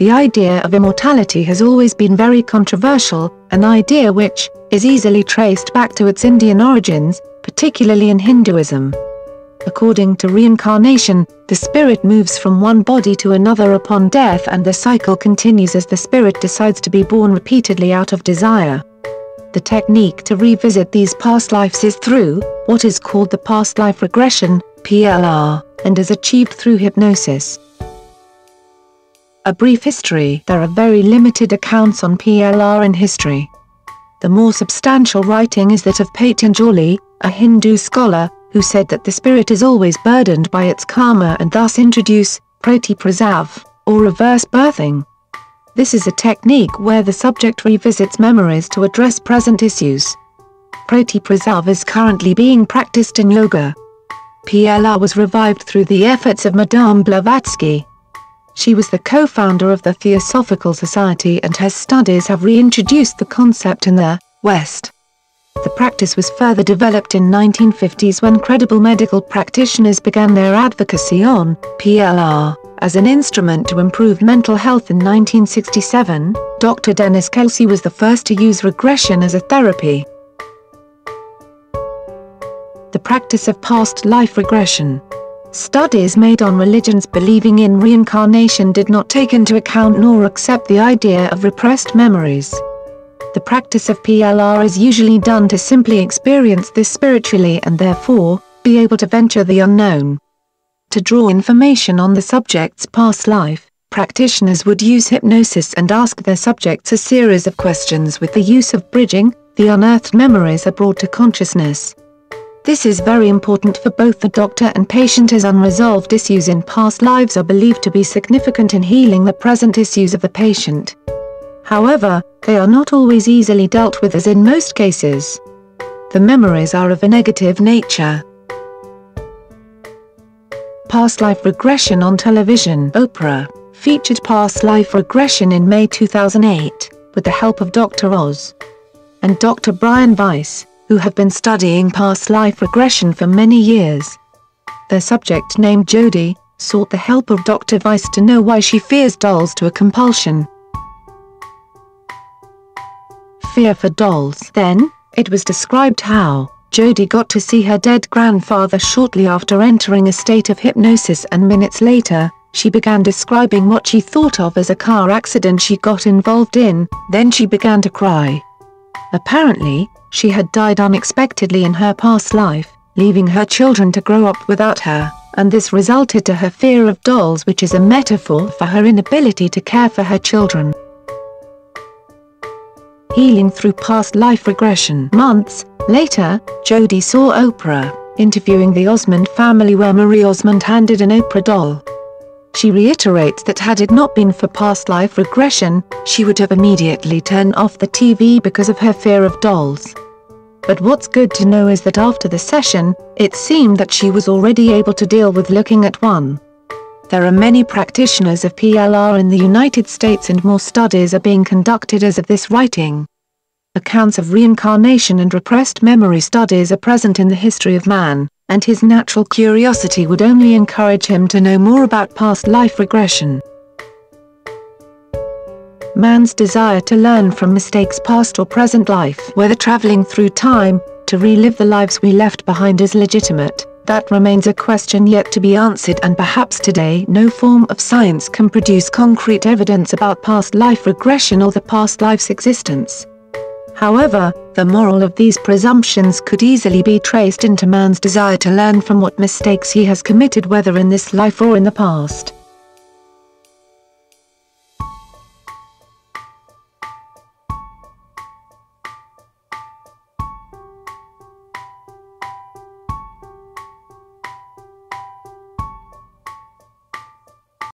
The idea of immortality has always been very controversial, an idea which is easily traced back to its Indian origins, particularly in Hinduism. According to reincarnation, the spirit moves from one body to another upon death, and the cycle continues as the spirit decides to be born repeatedly out of desire. The technique to revisit these past lives is through what is called the past life regression, PLR, and is achieved through hypnosis. A brief history. There are very limited accounts on PLR in history. The more substantial writing is that of Patanjali, a Hindu scholar, who said that the spirit is always burdened by its karma and thus introduce prati-prasav, or reverse birthing. This is a technique where the subject revisits memories to address present issues. Prati-prasav is currently being practiced in yoga. PLR was revived through the efforts of Madame Blavatsky. She was the co-founder of the Theosophical Society, and her studies have reintroduced the concept in the West. The practice was further developed in 1950s when credible medical practitioners began their advocacy on PLR as an instrument to improve mental health. In 1967, Dr. Dennis Kelsey was the first to use regression as a therapy. The practice of past life regression. Studies made on religions believing in reincarnation did not take into account nor accept the idea of repressed memories. The practice of PLR is usually done to simply experience this spiritually and therefore, be able to venture the unknown. To draw information on the subject's past life, practitioners would use hypnosis and ask their subjects a series of questions. With the use of bridging, the unearthed memories are brought to consciousness. This is very important for both the doctor and patient, as unresolved issues in past lives are believed to be significant in healing the present issues of the patient. However, they are not always easily dealt with, as in most cases. The memories are of a negative nature. Past life regression on television. Oprah featured past life regression in May 2008, with the help of Dr. Oz and Dr. Brian Weiss, who have been studying past life regression for many years. Their subject, named Jody, sought the help of Dr. Weiss to know why she fears dolls to a compulsion. Fear for dolls. Then, it was described how Jody got to see her dead grandfather shortly after entering a state of hypnosis, and minutes later, she began describing what she thought of as a car accident she got involved in. Then she began to cry. Apparently, she had died unexpectedly in her past life, leaving her children to grow up without her, and this resulted to her fear of dolls, which is a metaphor for her inability to care for her children. Healing through past life regression. Months later, Jody saw Oprah interviewing the Osmond family, where Marie Osmond handed an Oprah doll. She reiterates that had it not been for past life regression, she would have immediately turned off the TV because of her fear of dolls. But what's good to know is that after the session, it seemed that she was already able to deal with looking at one. There are many practitioners of PLR in the United States, and more studies are being conducted as of this writing. Accounts of reincarnation and repressed memory studies are present in the history of man, and his natural curiosity would only encourage him to know more about past life regression. Man's desire to learn from mistakes past or present life, whether traveling through time, to relive the lives we left behind, is legitimate. That remains a question yet to be answered, and perhaps today no form of science can produce concrete evidence about past life regression or the past life's existence. However, the moral of these presumptions could easily be traced into man's desire to learn from what mistakes he has committed, whether in this life or in the past.